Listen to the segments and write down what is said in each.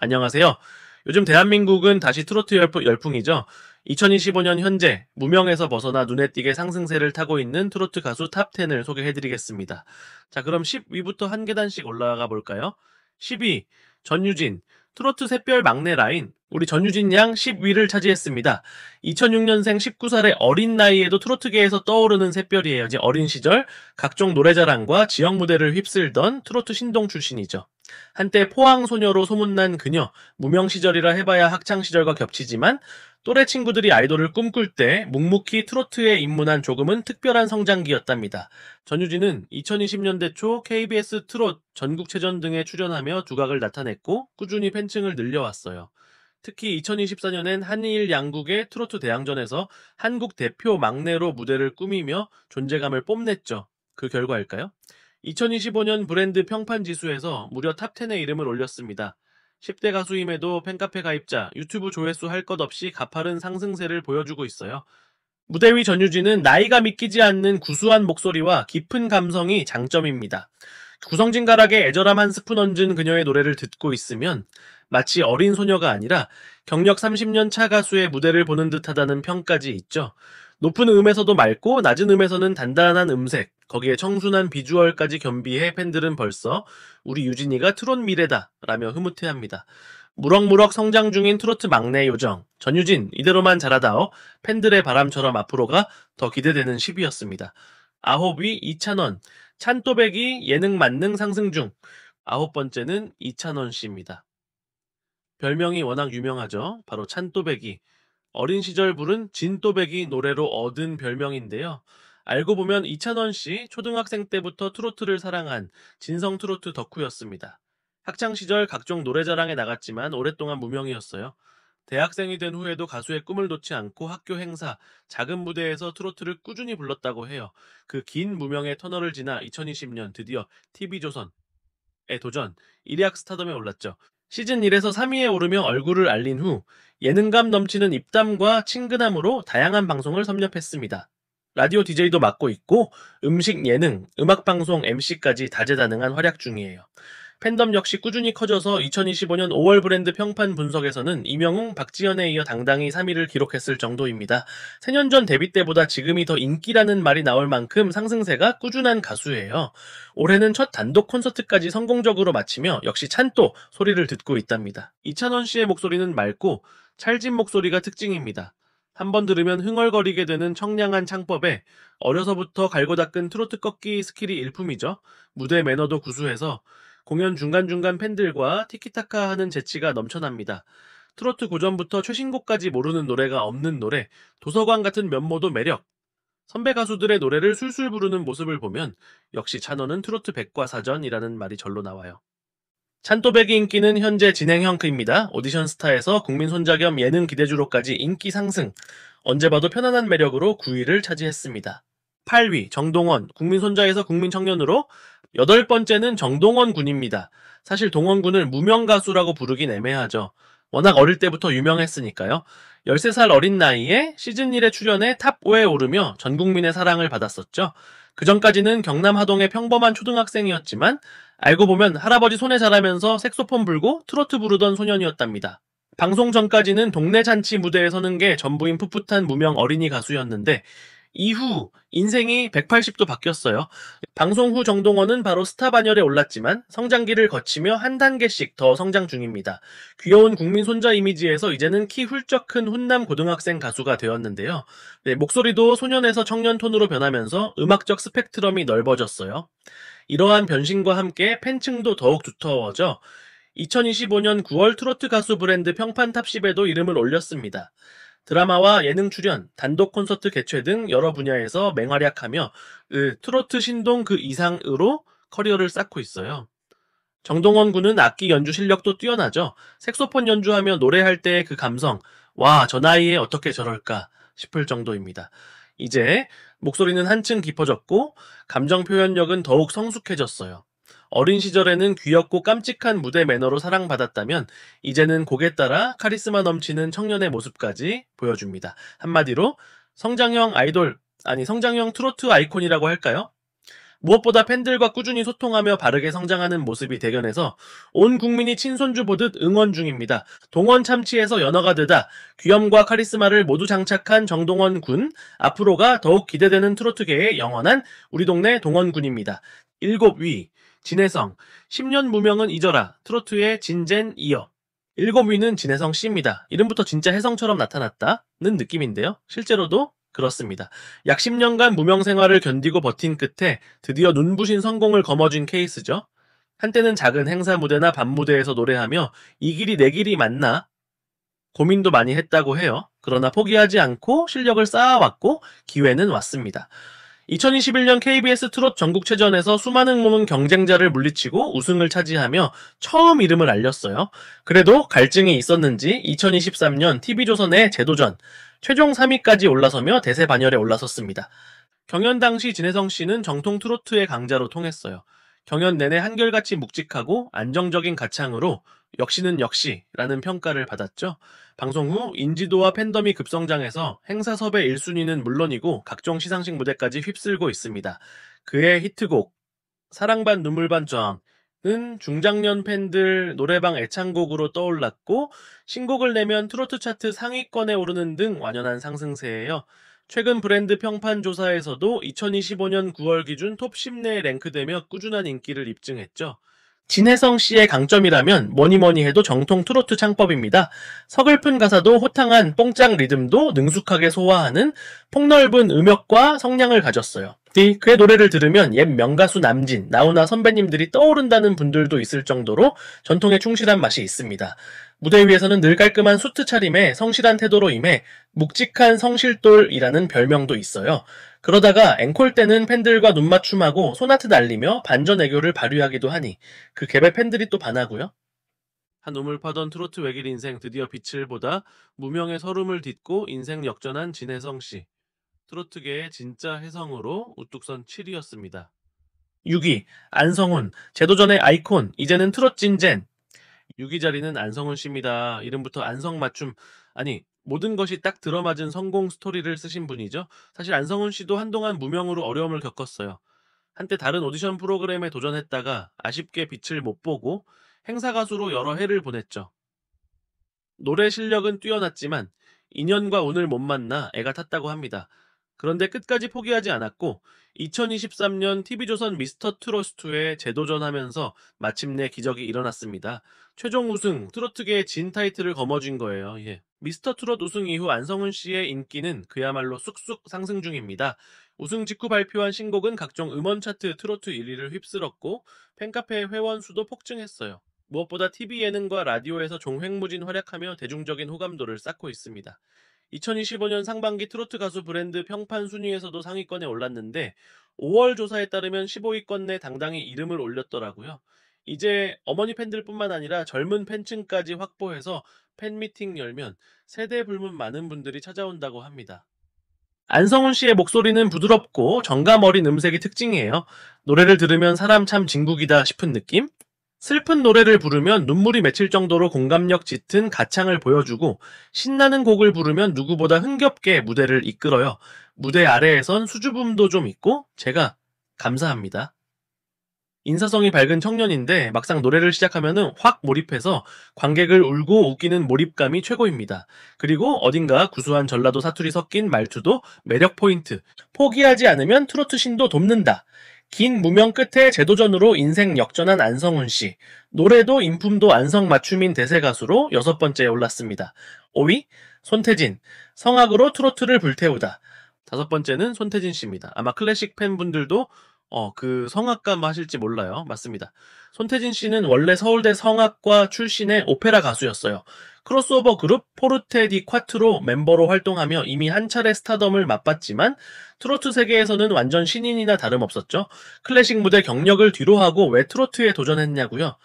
안녕하세요. 요즘 대한민국은 다시 트로트 열풍이죠. 2025년 현재 무명에서 벗어나 눈에 띄게 상승세를 타고 있는 트로트 가수 탑10을 소개해드리겠습니다. 자, 그럼 10위부터 한 계단씩 올라가 볼까요? 10위, 전유진. 트로트 샛별 막내 라인. 우리 전유진 양 10위를 차지했습니다. 2006년생 19살의 어린 나이에도 트로트계에서 떠오르는 샛별이에요. 이제 어린 시절 각종 노래자랑과 지역 무대를 휩쓸던 트로트 신동 출신이죠. 한때 포항 소녀로 소문난 그녀, 무명 시절이라 해봐야 학창 시절과 겹치지만 또래 친구들이 아이돌을 꿈꿀 때 묵묵히 트로트에 입문한 조금은 특별한 성장기였답니다. 전유진은 2020년대 초 KBS 트롯 전국체전 등에 출연하며 두각을 나타냈고 꾸준히 팬층을 늘려왔어요. 특히 2024년엔 한일 양국의 트로트 대항전에서 한국 대표 막내로 무대를 꾸미며 존재감을 뽐냈죠. 그 결과일까요? 2025년 브랜드 평판 지수에서 무려 탑10에 이름을 올렸습니다. 10대 가수임에도 팬카페 가입자, 유튜브 조회수 할 것 없이 가파른 상승세를 보여주고 있어요. 무대 위 전유진은 나이가 믿기지 않는 구수한 목소리와 깊은 감성이 장점입니다. 구성진가락에 애절함 한 스푼 얹은 그녀의 노래를 듣고 있으면 마치 어린 소녀가 아니라 경력 30년 차 가수의 무대를 보는 듯하다는 평까지 있죠. 높은 음에서도 맑고 낮은 음에서는 단단한 음색, 거기에 청순한 비주얼까지 겸비해 팬들은 벌써 우리 유진이가 트롯 미래다 라며 흐뭇해합니다. 무럭무럭 성장 중인 트로트 막내 요정 전유진, 이대로만 잘하다오. 팬들의 바람처럼 앞으로가 더 기대되는 10위였습니다. 9위 이찬원, 찬또배기 예능 만능 상승 중. 9번째는 이찬원 씨입니다. 별명이 워낙 유명하죠. 바로 찬또배기. 어린 시절 부른 진또배기 노래로 얻은 별명인데요. 알고 보면 이찬원 씨 초등학생 때부터 트로트를 사랑한 진성 트로트 덕후였습니다. 학창 시절 각종 노래자랑에 나갔지만 오랫동안 무명이었어요. 대학생이 된 후에도 가수의 꿈을 놓지 않고 학교 행사, 작은 무대에서 트로트를 꾸준히 불렀다고 해요. 그 긴 무명의 터널을 지나 2020년 드디어 TV조선에 도전, 일약 스타덤에 올랐죠. 시즌 1에서 3위에 오르며 얼굴을 알린 후 예능감 넘치는 입담과 친근함으로 다양한 방송을 섭렵했습니다. 라디오 DJ도 맡고 있고 음식 예능, 음악방송 MC까지 다재다능한 활약 중이에요. 팬덤 역시 꾸준히 커져서 2025년 5월 브랜드 평판 분석에서는 임영웅, 박지현에 이어 당당히 3위를 기록했을 정도입니다. 3년 전 데뷔 때보다 지금이 더 인기라는 말이 나올 만큼 상승세가 꾸준한 가수예요. 올해는 첫 단독 콘서트까지 성공적으로 마치며 역시 찬또 소리를 듣고 있답니다. 이찬원 씨의 목소리는 맑고 찰진 목소리가 특징입니다. 한번 들으면 흥얼거리게 되는 청량한 창법에 어려서부터 갈고 닦은 트로트 꺾기 스킬이 일품이죠. 무대 매너도 구수해서 공연 중간중간 팬들과 티키타카 하는 재치가 넘쳐납니다. 트로트 고전부터 최신곡까지 모르는 노래가 없는 노래, 도서관 같은 면모도 매력. 선배 가수들의 노래를 술술 부르는 모습을 보면 역시 찬원은 트로트 백과사전이라는 말이 절로 나와요. 찬또배기 인기는 현재 진행형입니다. 오디션 스타에서 국민 손자 겸 예능 기대주로까지 인기 상승. 언제 봐도 편안한 매력으로 9위를 차지했습니다. 8위 정동원, 국민 손자에서 국민 청년으로. 8번째는 정동원 군입니다. 사실 동원 군을 무명 가수라고 부르긴 애매하죠. 워낙 어릴 때부터 유명했으니까요. 13살 어린 나이에 시즌 1에 출연해 탑 5에 오르며 전 국민의 사랑을 받았었죠. 그전까지는 경남 하동의 평범한 초등학생이었지만 알고 보면 할아버지 손에 자라면서 색소폰 불고 트로트 부르던 소년이었답니다. 방송 전까지는 동네 잔치 무대에 서는 게 전부인 풋풋한 무명 어린이 가수였는데 이후 인생이 180도 바뀌었어요. 방송 후 정동원은 바로 스타 반열에 올랐지만 성장기를 거치며 한 단계씩 더 성장 중입니다. 귀여운 국민 손자 이미지에서 이제는 키 훌쩍 큰 훈남 고등학생 가수가 되었는데요. 네, 목소리도 소년에서 청년 톤으로 변하면서 음악적 스펙트럼이 넓어졌어요. 이러한 변신과 함께 팬층도 더욱 두터워져 2025년 9월 트로트 가수 브랜드 평판 탑10에도 이름을 올렸습니다. 드라마와 예능 출연, 단독 콘서트 개최 등 여러 분야에서 맹활약하며 트로트 신동 그 이상으로 커리어를 쌓고 있어요. 정동원 군은 악기 연주 실력도 뛰어나죠. 색소폰 연주하며 노래할 때의 그 감성, 와, 저 나이에 어떻게 저럴까 싶을 정도입니다. 이제 목소리는 한층 깊어졌고 감정 표현력은 더욱 성숙해졌어요. 어린 시절에는 귀엽고 깜찍한 무대 매너로 사랑받았다면 이제는 곡에 따라 카리스마 넘치는 청년의 모습까지 보여줍니다. 한마디로 성장형 아이돌, 아니 성장형 트로트 아이콘이라고 할까요? 무엇보다 팬들과 꾸준히 소통하며 바르게 성장하는 모습이 대견해서 온 국민이 친손주 보듯 응원 중입니다. 동원 참치에서 연어가 되다 귀염과 카리스마를 모두 장착한 정동원 군, 앞으로가 더욱 기대되는 트로트계의 영원한 우리 동네 동원군입니다. 7위 진혜성 10년 무명은 잊어라 트로트의 진젠 이어 7위는 진혜성 씨입니다. 이름부터 진짜 혜성처럼 나타났다는 느낌인데요. 실제로도 그렇습니다. 약 10년간 무명 생활을 견디고 버틴 끝에 드디어 눈부신 성공을 거머쥔 케이스죠. 한때는 작은 행사 무대나 밤 무대에서 노래하며 이 길이 내 길이 맞나? 고민도 많이 했다고 해요. 그러나 포기하지 않고 실력을 쌓아왔고 기회는 왔습니다. 2021년 KBS 트롯 전국체전에서 수많은 몸은 경쟁자를 물리치고 우승을 차지하며 처음 이름을 알렸어요. 그래도 갈증이 있었는지 2023년 TV조선의 재도전 최종 3위까지 올라서며 대세 반열에 올라섰습니다. 경연 당시 진혜성 씨는 정통 트로트의 강자로 통했어요. 경연 내내 한결같이 묵직하고 안정적인 가창으로 역시는 역시라는 평가를 받았죠. 방송 후 인지도와 팬덤이 급성장해서 행사 섭외 1순위는 물론이고 각종 시상식 무대까지 휩쓸고 있습니다. 그의 히트곡 사랑 반 눈물 반 쩌은 중장년 팬들 노래방 애창곡으로 떠올랐고 신곡을 내면 트로트 차트 상위권에 오르는 등 완연한 상승세예요. 최근 브랜드 평판 조사에서도 2025년 9월 기준 톱 10 내에 랭크되며 꾸준한 인기를 입증했죠. 진혜성 씨의 강점이라면 뭐니뭐니 해도 정통 트로트 창법입니다. 서글픈 가사도 호탕한 뽕짝 리듬도 능숙하게 소화하는 폭넓은 음역과 성량을 가졌어요. 그의 노래를 들으면 옛 명가수 남진, 나훈아 선배님들이 떠오른다는 분들도 있을 정도로 전통에 충실한 맛이 있습니다. 무대 위에서는 늘 깔끔한 수트 차림에 성실한 태도로 임해 묵직한 성실돌이라는 별명도 있어요. 그러다가 앵콜 때는 팬들과 눈맞춤하고 소나트 날리며 반전 애교를 발휘하기도 하니 그 갭에 팬들이 또 반하고요. 한 우물 파던 트로트 외길 인생 드디어 빛을 보다 무명의 서름을 딛고 인생 역전한 진혜성 씨. 트로트계의 진짜 혜성으로 우뚝 선 7위였습니다. 6위 안성훈 재도전의 아이콘 이제는 트롯 진젠 6위 자리는 안성훈 씨입니다. 이름부터 안성맞춤 아니 모든 것이 딱 들어맞은 성공 스토리를 쓰신 분이죠. 사실 안성훈 씨도 한동안 무명으로 어려움을 겪었어요. 한때 다른 오디션 프로그램에 도전했다가 아쉽게 빛을 못 보고 행사 가수로 여러 해를 보냈죠. 노래 실력은 뛰어났지만 인연과 운을 못 만나 애가 탔다고 합니다. 그런데 끝까지 포기하지 않았고 2023년 TV조선 미스터 트롯2에 재도전하면서 마침내 기적이 일어났습니다. 최종 우승, 트로트계의 진 타이틀을 거머쥔 거예요. 미스터 트롯 우승 이후 안성훈 씨의 인기는 그야말로 쑥쑥 상승 중입니다. 우승 직후 발표한 신곡은 각종 음원 차트 트로트 1위를 휩쓸었고 팬카페의 회원 수도 폭증했어요. 무엇보다 TV 예능과 라디오에서 종횡무진 활약하며 대중적인 호감도를 쌓고 있습니다. 2025년 상반기 트로트 가수 브랜드 평판 순위에서도 상위권에 올랐는데 5월 조사에 따르면 15위권 내 당당히 이름을 올렸더라고요. 이제 어머니 팬들뿐만 아니라 젊은 팬층까지 확보해서 팬미팅 열면 세대 불문 많은 분들이 찾아온다고 합니다. 안성훈 씨의 목소리는 부드럽고 정감 어린 음색이 특징이에요. 노래를 들으면 사람 참 진국이다 싶은 느낌? 슬픈 노래를 부르면 눈물이 맺힐 정도로 공감력 짙은 가창을 보여주고 신나는 곡을 부르면 누구보다 흥겹게 무대를 이끌어요. 무대 아래에선 수줍음도 좀 있고 제가 감사합니다. 인사성이 밝은 청년인데 막상 노래를 시작하면은 확 몰입해서 관객을 울고 웃기는 몰입감이 최고입니다. 그리고 어딘가 구수한 전라도 사투리 섞인 말투도 매력 포인트. 포기하지 않으면 트로트 신도 돕는다. 긴 무명 끝에 재도전으로 인생 역전한 안성훈 씨. 노래도 인품도 안성맞춤인 대세 가수로 6번째에 올랐습니다. 5위 손태진. 성악으로 트로트를 불태우다. 5번째는 손태진 씨입니다. 아마 클래식 팬분들도 그 성악가 하실지 몰라요. 맞습니다. 손태진 씨는 원래 서울대 성악과 출신의 오페라 가수였어요. 크로스오버 그룹 포르테 디 콰트로 멤버로 활동하며 이미 한 차례 스타덤을 맛봤지만 트로트 세계에서는 완전 신인이나 다름없었죠. 클래식 무대 경력을 뒤로하고 왜 트로트에 도전했냐고요.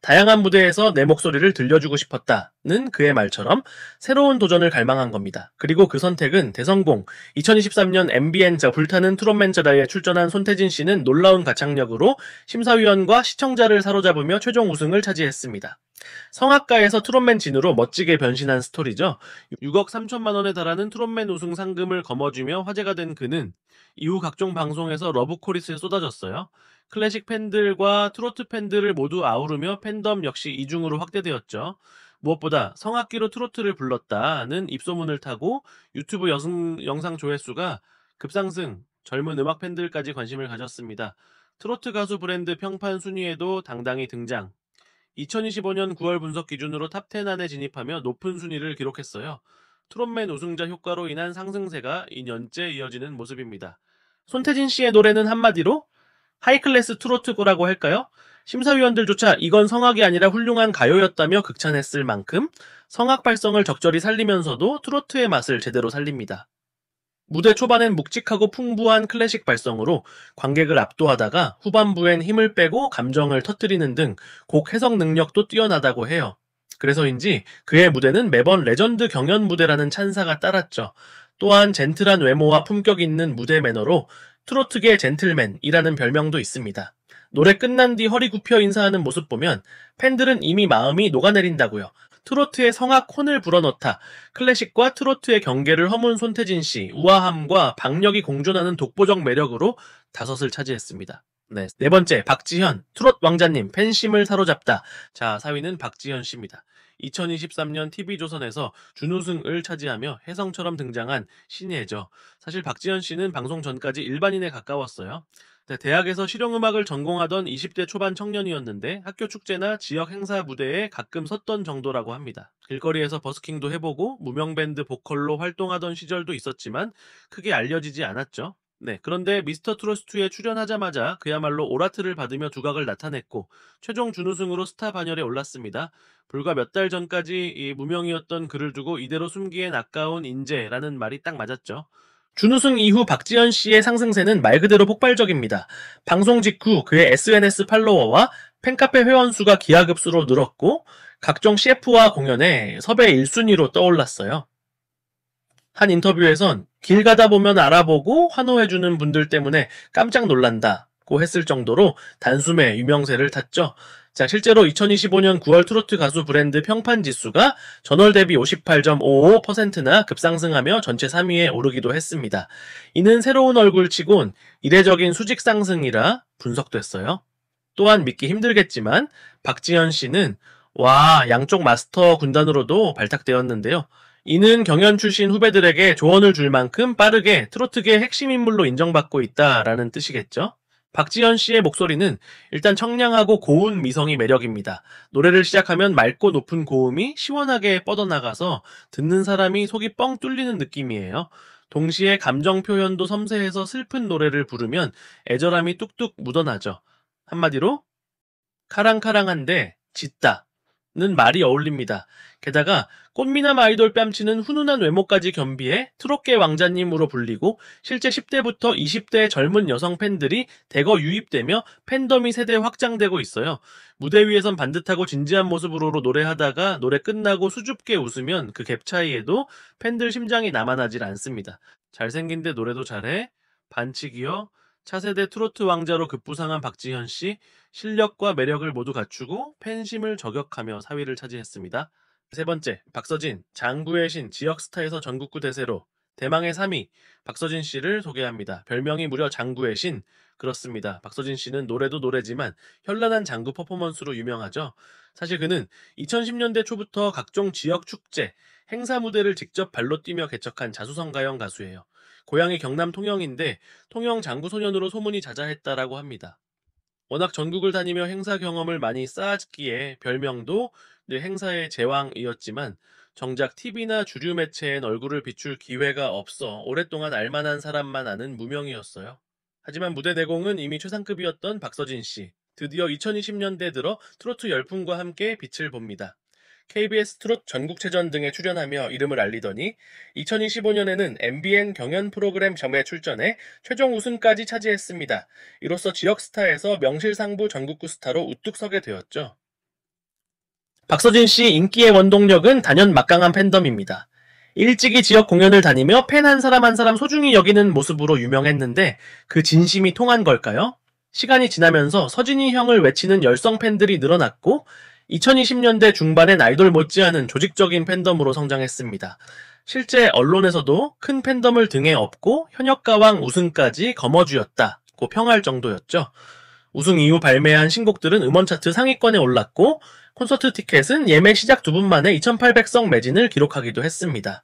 다양한 무대에서 내 목소리를 들려주고 싶었다는 그의 말처럼 새로운 도전을 갈망한 겁니다. 그리고 그 선택은 대성공. 2023년 MBN 불타는 트롯맨저라에 출전한 손태진 씨는 놀라운 가창력으로 심사위원과 시청자를 사로잡으며 최종 우승을 차지했습니다. 성악가에서 트롯맨 진으로 멋지게 변신한 스토리죠. 6억 3천만 원에 달하는 트롯맨 우승 상금을 거머쥐며 화제가 된 그는 이후 각종 방송에서 러브 코리스에 쏟아졌어요. 클래식 팬들과 트로트 팬들을 모두 아우르며 팬덤 역시 이중으로 확대되었죠. 무엇보다 성악기로 트로트를 불렀다는 입소문을 타고 유튜브 영상 조회수가 급상승, 젊은 음악 팬들까지 관심을 가졌습니다. 트로트 가수 브랜드 평판 순위에도 당당히 등장. 2025년 9월 분석 기준으로 탑10 안에 진입하며 높은 순위를 기록했어요. 트롯맨 우승자 효과로 인한 상승세가 2년째 이어지는 모습입니다. 손태진 씨의 노래는 한마디로 하이클래스 트로트고라고 할까요? 심사위원들조차 이건 성악이 아니라 훌륭한 가요였다며 극찬했을 만큼 성악 발성을 적절히 살리면서도 트로트의 맛을 제대로 살립니다. 무대 초반엔 묵직하고 풍부한 클래식 발성으로 관객을 압도하다가 후반부엔 힘을 빼고 감정을 터뜨리는 등 곡 해석 능력도 뛰어나다고 해요. 그래서인지 그의 무대는 매번 레전드 경연 무대라는 찬사가 따랐죠. 또한 젠틀한 외모와 품격 있는 무대 매너로 트로트계 젠틀맨이라는 별명도 있습니다. 노래 끝난 뒤 허리 굽혀 인사하는 모습 보면 팬들은 이미 마음이 녹아내린다고요. 트로트에 성악 혼을 불어넣다 클래식과 트로트의 경계를 허문 손태진 씨, 우아함과 박력이 공존하는 독보적 매력으로 다섯을 차지했습니다. 네 번째, 박지현, 트롯 왕자님, 팬심을 사로잡다. 자, 4위는 박지현 씨입니다. 2023년 TV조선에서 준우승을 차지하며 혜성처럼 등장한 신예죠. 사실 박지현 씨는 방송 전까지 일반인에 가까웠어요. 대학에서 실용음악을 전공하던 20대 초반 청년이었는데 학교 축제나 지역 행사 무대에 가끔 섰던 정도라고 합니다. 길거리에서 버스킹도 해보고 무명밴드 보컬로 활동하던 시절도 있었지만 크게 알려지지 않았죠. 그런데 미스터 트롯2에 출연하자마자 그야말로 오라트를 받으며 두각을 나타냈고 최종 준우승으로 스타 반열에 올랐습니다. 불과 몇 달 전까지 이 무명이었던 그를 두고 이대로 숨기엔 아까운 인재라는 말이 딱 맞았죠. 준우승 이후 박지현 씨의 상승세는 말 그대로 폭발적입니다. 방송 직후 그의 SNS 팔로워와 팬카페 회원 수가 기하급수로 늘었고 각종 CF와 공연에 섭외 1순위로 떠올랐어요. 한 인터뷰에선 길 가다 보면 알아보고 환호해주는 분들 때문에 깜짝 놀란다고 했을 정도로 단숨에 유명세를 탔죠. 자, 실제로 2025년 9월 트로트 가수 브랜드 평판 지수가 전월 대비 58.55%나 급상승하며 전체 3위에 오르기도 했습니다. 이는 새로운 얼굴치곤 이례적인 수직 상승이라 분석됐어요. 또한 믿기 힘들겠지만 박지현 씨는 양쪽 마스터 군단으로도 발탁되었는데요. 이는 경연 출신 후배들에게 조언을 줄 만큼 빠르게 트로트계 핵심 인물로 인정받고 있다라는 뜻이겠죠. 박지현 씨의 목소리는 일단 청량하고 고운 미성이 매력입니다. 노래를 시작하면 맑고 높은 고음이 시원하게 뻗어나가서 듣는 사람이 속이 뻥 뚫리는 느낌이에요. 동시에 감정 표현도 섬세해서 슬픈 노래를 부르면 애절함이 뚝뚝 묻어나죠. 한마디로 카랑카랑한데 짙다는 말이 어울립니다. 게다가 꽃미남 아이돌 뺨치는 훈훈한 외모까지 겸비해 트롯계 왕자님으로 불리고 실제 10대부터 20대 젊은 여성 팬들이 대거 유입되며 팬덤이 세대 확장되고 있어요. 무대 위에선 반듯하고 진지한 모습으로 노래하다가 노래 끝나고 수줍게 웃으면 그 갭 차이에도 팬들 심장이 남아나질 않습니다. 잘생긴데 노래도 잘해? 반칙이요? 차세대 트로트 왕자로 급부상한 박지현 씨, 실력과 매력을 모두 갖추고 팬심을 저격하며 4위를 차지했습니다. 세 번째, 박서진, 장구의 신, 지역 스타에서 전국구 대세로 대망의 3위, 박서진 씨를 소개합니다. 별명이 무려 장구의 신. 그렇습니다. 박서진 씨는 노래도 노래지만 현란한 장구 퍼포먼스로 유명하죠. 사실 그는 2010년대 초부터 각종 지역 축제, 행사 무대를 직접 발로 뛰며 개척한 자수성가형 가수예요. 고향이 경남 통영인데 통영 장구 소년으로 소문이 자자했다라고 합니다. 워낙 전국을 다니며 행사 경험을 많이 쌓았기에 별명도 늘 행사의 제왕이었지만 정작 TV나 주류 매체엔 얼굴을 비출 기회가 없어 오랫동안 알만한 사람만 아는 무명이었어요. 하지만 무대 내공은 이미 최상급이었던 박서진 씨. 드디어 2020년대 들어 트로트 열풍과 함께 빛을 봅니다. KBS 트롯 전국체전 등에 출연하며 이름을 알리더니 2025년에는 MBN 경연 프로그램 점에 출전해 최종 우승까지 차지했습니다. 이로써 지역 스타에서 명실상부 전국구 스타로 우뚝 서게 되었죠. 박서진 씨 인기의 원동력은 단연 막강한 팬덤입니다. 일찍이 지역 공연을 다니며 팬 한 사람 한 사람 소중히 여기는 모습으로 유명했는데 그 진심이 통한 걸까요? 시간이 지나면서 서진이 형을 외치는 열성 팬들이 늘어났고 2020년대 중반엔 아이돌 못지않은 조직적인 팬덤으로 성장했습니다. 실제 언론에서도 큰 팬덤을 등에 업고 현역가왕 우승까지 거머쥐었다고 평할 정도였죠. 우승 이후 발매한 신곡들은 음원 차트 상위권에 올랐고 콘서트 티켓은 예매 시작 2분 만에 2,800석 매진을 기록하기도 했습니다.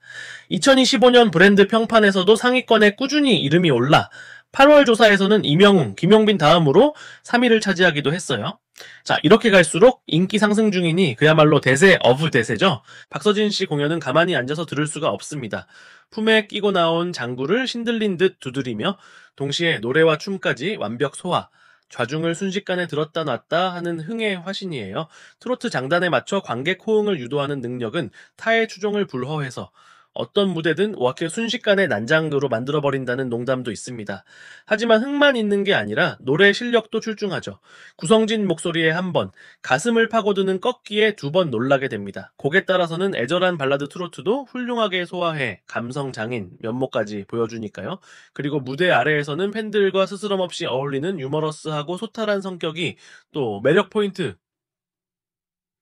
2025년 브랜드 평판에서도 상위권에 꾸준히 이름이 올라 8월 조사에서는 임영웅, 김용빈 다음으로 3위를 차지하기도 했어요. 자, 이렇게 갈수록 인기 상승 중이니 그야말로 대세 어브 대세죠. 박서진 씨 공연은 가만히 앉아서 들을 수가 없습니다. 품에 끼고 나온 장구를 신들린 듯 두드리며 동시에 노래와 춤까지 완벽 소화, 좌중을 순식간에 들었다 놨다 하는 흥의 화신이에요. 트로트 장단에 맞춰 관객 호응을 유도하는 능력은 타의 추종을 불허해서 어떤 무대든 워낙에 순식간에 난장으로 만들어버린다는 농담도 있습니다. 하지만 흥만 있는 게 아니라 노래 실력도 출중하죠. 구성진 목소리에 한 번, 가슴을 파고드는 꺾기에 2번 놀라게 됩니다. 곡에 따라서는 애절한 발라드 트로트도 훌륭하게 소화해 감성 장인 면모까지 보여주니까요. 그리고 무대 아래에서는 팬들과 스스럼 없이 어울리는 유머러스하고 소탈한 성격이 또 매력 포인트.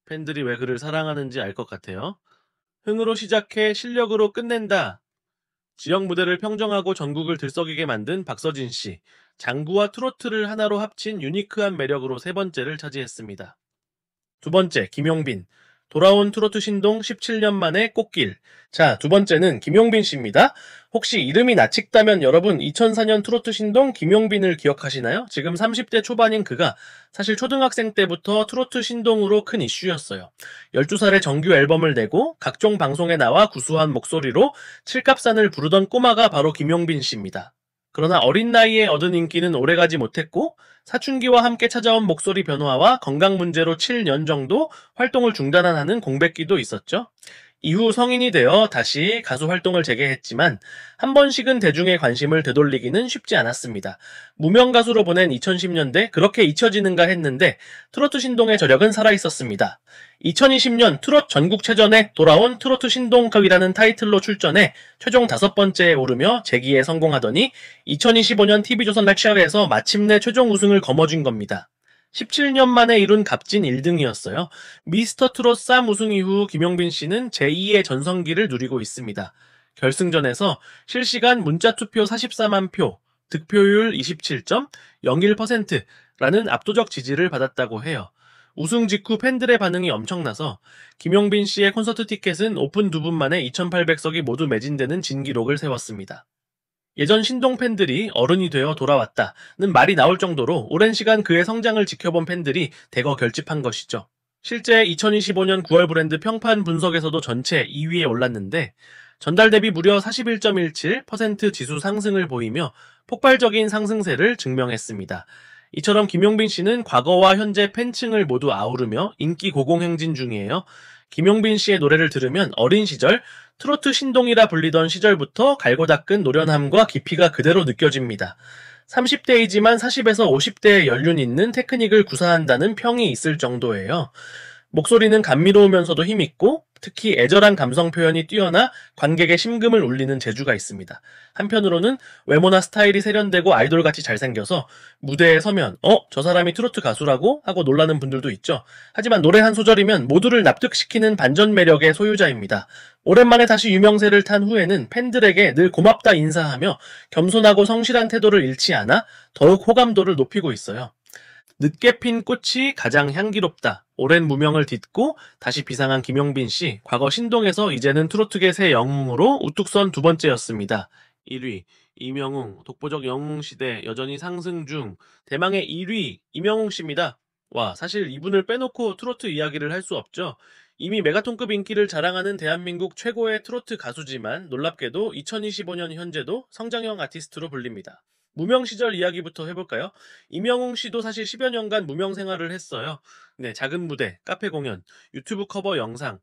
팬들이 왜 그를 사랑하는지 알 것 같아요. 흥으로 시작해 실력으로 끝낸다. 지역 무대를 평정하고 전국을 들썩이게 만든 박서진 씨. 장구와 트로트를 하나로 합친 유니크한 매력으로 3번째를 차지했습니다. 2번째, 김용빈. 돌아온 트로트 신동 17년 만에 꽃길. 자, 2번째는 김용빈 씨입니다. 혹시 이름이 낯익다면 여러분 2004년 트로트 신동 김용빈을 기억하시나요? 지금 30대 초반인 그가 사실 초등학생 때부터 트로트 신동으로 큰 이슈였어요. 12살에 정규 앨범을 내고 각종 방송에 나와 구수한 목소리로 칠갑산을 부르던 꼬마가 바로 김용빈 씨입니다. 그러나 어린 나이에 얻은 인기는 오래가지 못했고 사춘기와 함께 찾아온 목소리 변화와 건강 문제로 7년 정도 활동을 중단하는 공백기도 있었죠. 이후 성인이 되어 다시 가수 활동을 재개했지만 한 번씩은 대중의 관심을 되돌리기는 쉽지 않았습니다. 무명 가수로 보낸 2010년대 그렇게 잊혀지는가 했는데 트로트 신동의 저력은 살아있었습니다. 2020년 트롯 전국체전에 돌아온 트로트 신동컵이라는 타이틀로 출전해 최종 5번째에 오르며 재기에 성공하더니 2025년 TV조선 렉시아에서 마침내 최종 우승을 거머쥔 겁니다. 17년 만에 이룬 값진 1등이었어요. 미스터 트롯 쌈 우승 이후 김용빈 씨는 제2의 전성기를 누리고 있습니다. 결승전에서 실시간 문자투표 44만 표, 득표율 27.01%라는 압도적 지지를 받았다고 해요. 우승 직후 팬들의 반응이 엄청나서 김용빈 씨의 콘서트 티켓은 오픈 2분 만에 2,800석이 모두 매진되는 진기록을 세웠습니다. 예전 신동 팬들이 어른이 되어 돌아왔다는 말이 나올 정도로 오랜 시간 그의 성장을 지켜본 팬들이 대거 결집한 것이죠. 실제 2025년 9월 브랜드 평판 분석에서도 전체 2위에 올랐는데 전달 대비 무려 41.17% 지수 상승을 보이며 폭발적인 상승세를 증명했습니다. 이처럼 김용빈 씨는 과거와 현재 팬층을 모두 아우르며 인기 고공행진 중이에요. 김용빈 씨의 노래를 들으면 어린 시절 트로트 신동이라 불리던 시절부터 갈고 닦은 노련함과 깊이가 그대로 느껴집니다. 30대이지만 40에서 50대의 연륜 있는 테크닉을 구사한다는 평이 있을 정도예요. 목소리는 감미로우면서도 힘있고 특히 애절한 감성 표현이 뛰어나 관객의 심금을 울리는 재주가 있습니다. 한편으로는 외모나 스타일이 세련되고 아이돌같이 잘생겨서 무대에 서면 저 사람이 트로트 가수라고? 하고 놀라는 분들도 있죠. 하지만 노래 한 소절이면 모두를 납득시키는 반전 매력의 소유자입니다. 오랜만에 다시 유명세를 탄 후에는 팬들에게 늘 고맙다 인사하며 겸손하고 성실한 태도를 잃지 않아 더욱 호감도를 높이고 있어요. 늦게 핀 꽃이 가장 향기롭다. 오랜 무명을 딛고 다시 비상한 김용빈 씨. 과거 신동에서 이제는 트로트계 새 영웅으로 우뚝 선 2번째였습니다. 1위 이명웅, 독보적 영웅 시대 여전히 상승 중. 대망의 1위 이명웅 씨입니다. 와, 사실 이분을 빼놓고 트로트 이야기를 할 수 없죠. 이미 메가톤급 인기를 자랑하는 대한민국 최고의 트로트 가수지만 놀랍게도 2025년 현재도 성장형 아티스트로 불립니다. 무명 시절 이야기부터 해볼까요? 이명웅 씨도 사실 10여 년간 무명 생활을 했어요. 네, 작은 무대, 카페 공연, 유튜브 커버 영상.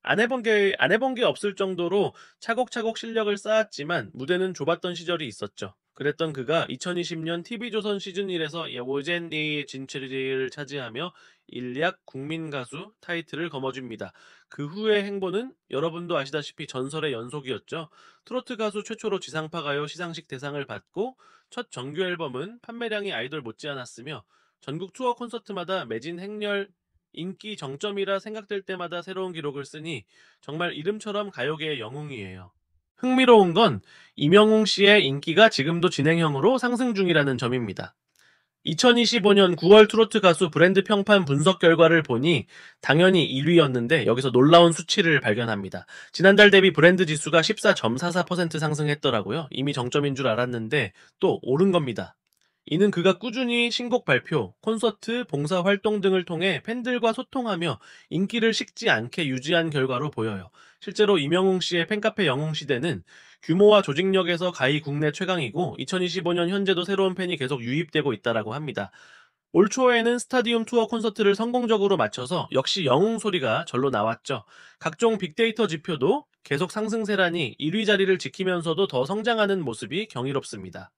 안 해본 게 없을 정도로 차곡차곡 실력을 쌓았지만 무대는 좁았던 시절이 있었죠. 그랬던 그가 2020년 TV조선 시즌1에서 오젠디 진출을 차지하며 일약 국민가수 타이틀을 거머쥡니다. 그 후의 행보는 여러분도 아시다시피 전설의 연속이었죠. 트로트 가수 최초로 지상파가요 시상식 대상을 받고 첫 정규 앨범은 판매량이 아이돌 못지않았으며 전국 투어 콘서트마다 매진 행렬 인기 정점이라 생각될 때마다 새로운 기록을 쓰니 정말 이름처럼 가요계의 영웅이에요. 흥미로운 건 임영웅 씨의 인기가 지금도 진행형으로 상승 중이라는 점입니다. 2025년 9월 트로트 가수 브랜드 평판 분석 결과를 보니 당연히 1위였는데 여기서 놀라운 수치를 발견합니다. 지난달 대비 브랜드 지수가 14.44% 상승했더라고요. 이미 정점인 줄 알았는데 또 오른 겁니다. 이는 그가 꾸준히 신곡 발표, 콘서트, 봉사활동 등을 통해 팬들과 소통하며 인기를 식지 않게 유지한 결과로 보여요. 실제로 임영웅 씨의 팬카페 영웅시대는 규모와 조직력에서 가히 국내 최강이고 2025년 현재도 새로운 팬이 계속 유입되고 있다라고 합니다. 올 초에는 스타디움 투어 콘서트를 성공적으로 마쳐서 역시 영웅 소리가 절로 나왔죠. 각종 빅데이터 지표도 계속 상승세라니 1위 자리를 지키면서도 더 성장하는 모습이 경이롭습니다.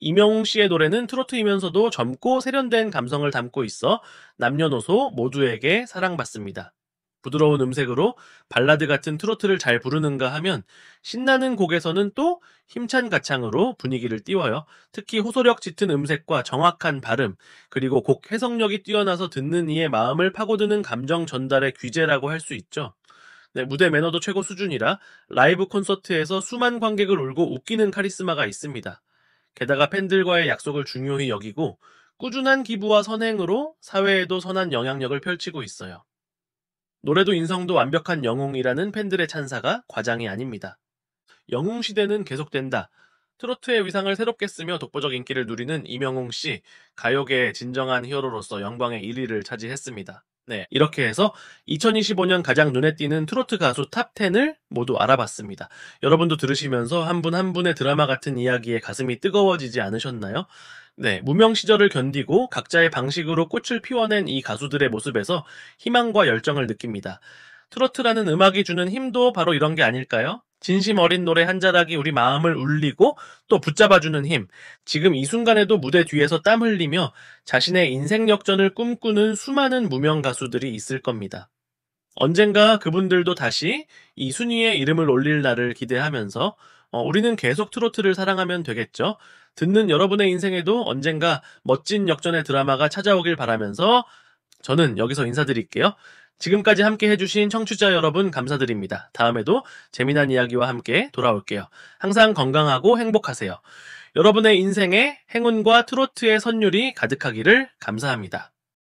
임영웅 씨의 노래는 트로트이면서도 젊고 세련된 감성을 담고 있어 남녀노소 모두에게 사랑받습니다. 부드러운 음색으로 발라드 같은 트로트를 잘 부르는가 하면 신나는 곡에서는 또 힘찬 가창으로 분위기를 띄워요. 특히 호소력 짙은 음색과 정확한 발음, 그리고 곡 해석력이 뛰어나서 듣는 이의 마음을 파고드는 감정 전달의 귀재라고 할 수 있죠. 네, 무대 매너도 최고 수준이라 라이브 콘서트에서 수만 관객을 울고 웃기는 카리스마가 있습니다. 게다가 팬들과의 약속을 중요히 여기고 꾸준한 기부와 선행으로 사회에도 선한 영향력을 펼치고 있어요. 노래도 인성도 완벽한 영웅이라는 팬들의 찬사가 과장이 아닙니다. 영웅 시대는 계속된다. 트로트의 위상을 새롭게 쓰며 독보적 인기를 누리는 임영웅 씨, 가요계의 진정한 히어로로서 영광의 1위를 차지했습니다. 네, 이렇게 해서 2025년 가장 눈에 띄는 트로트 가수 탑10을 모두 알아봤습니다. 여러분도 들으시면서 한 분 한 분의 드라마 같은 이야기에 가슴이 뜨거워지지 않으셨나요? 네, 무명 시절을 견디고 각자의 방식으로 꽃을 피워낸 이 가수들의 모습에서 희망과 열정을 느낍니다. 트로트라는 음악이 주는 힘도 바로 이런 게 아닐까요? 진심 어린 노래 한 자락이 우리 마음을 울리고 또 붙잡아주는 힘. 지금 이 순간에도 무대 뒤에서 땀 흘리며 자신의 인생 역전을 꿈꾸는 수많은 무명 가수들이 있을 겁니다. 언젠가 그분들도 다시 이 순위에 이름을 올릴 날을 기대하면서 우리는 계속 트로트를 사랑하면 되겠죠. 듣는 여러분의 인생에도 언젠가 멋진 역전의 드라마가 찾아오길 바라면서 저는 여기서 인사드릴게요. 지금까지 함께 해주신 청취자 여러분 감사드립니다. 다음에도 재미난 이야기와 함께 돌아올게요. 항상 건강하고 행복하세요. 여러분의 인생에 행운과 트로트의 선율이 가득하기를 감사합니다.